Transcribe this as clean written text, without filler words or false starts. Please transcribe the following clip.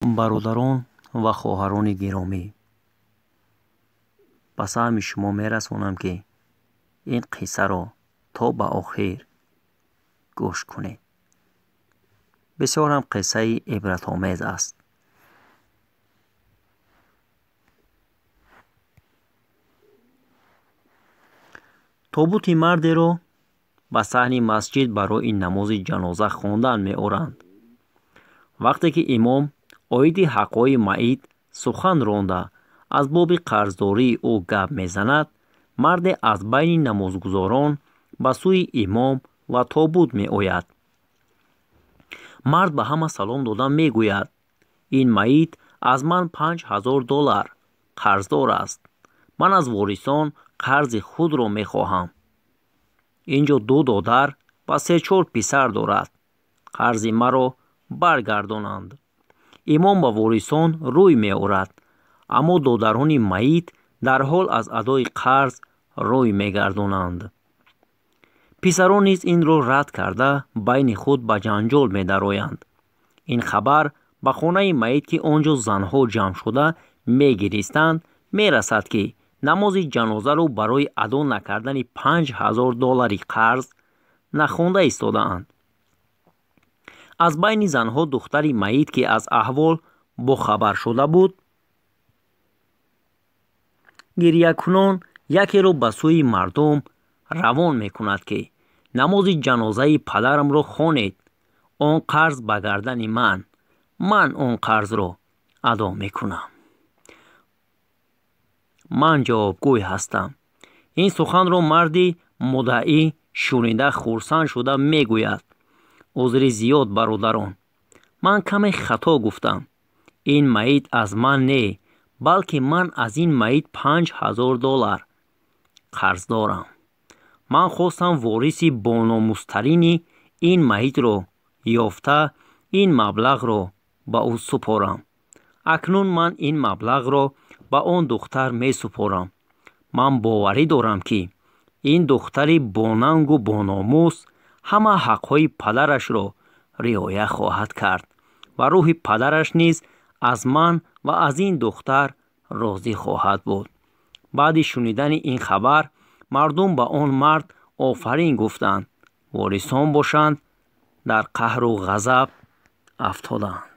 бародарон ва хоҳарони гиромӣ, ба саҳми шумо мерасонам, ки ин қиссаро то ба охир гӯш кунед. бисёр ҳам қиссаи ибратомез аст. тобути мардеро ба саҳни масҷид барои намози ҷаноза хондан меоранд. вақте ки имом оиди ҳаққҳои маит сухан ронда аз боби қарздории ӯ гап мезанад, марде аз байни намозгузорон ба сӯи имом ва тобут меояд. мард ба ҳама салом дода мегӯяд: ин маит аз ман $5000 қарздор аст. ман аз ворисон қарзи худро мехоҳам. инҷо 2 додар ва 3-4 писар дорад. қарзи маро баргардонанд. имом ба ворисон рӯй меорад, аммо додарони маит дарҳол аз адои қарз рӯй мегардонанд. писарон низ инро рад карда байни худ ба ҷанҷол медароянд. ин хабар ба хонаи маит, ки онҷо занҳо ҷамъ шуда мегиристанд, мерасад, ки намози ҷанозаро барои адо накардани $5000 қарз нахонда истодаанд. аз байни занҳо духтари маит, ки аз аҳвол бохабар шуда буд, гирьякунон якеро ба сӯи мардум равон мекунад, ки намози ҷанозаи падарамро хонед. он қарз ба гардани ман он қарзро адо мекунам. ман ҷавобгӯй ҳастам. ин суханро марди муддаӣ шунида хурсанд шуда мегӯяд: узри зиёд, бародарон, ман каме хато гуфтам. ин маит аз ман не, балки ман аз ин маит $5000 қарз дорам. ман хостам вориси бономустарини ин маитро ёфта ин маблағро ба ӯ супорам. акнун ман ин маблағро ба он духтар месупорам. ман боварӣ дорам, ки ин духтари бонангу бономус ҳама ҳаққҳои падарашро риоя хоҳад кард ва рӯҳи падараш низ аз ман ва аз ин духтар розӣ хоҳад буд. баъди шунидани ин хабар мардум ба он мард офарин гуфтанд. ворисон бошанд дар қаҳру ғазаб афтоданд.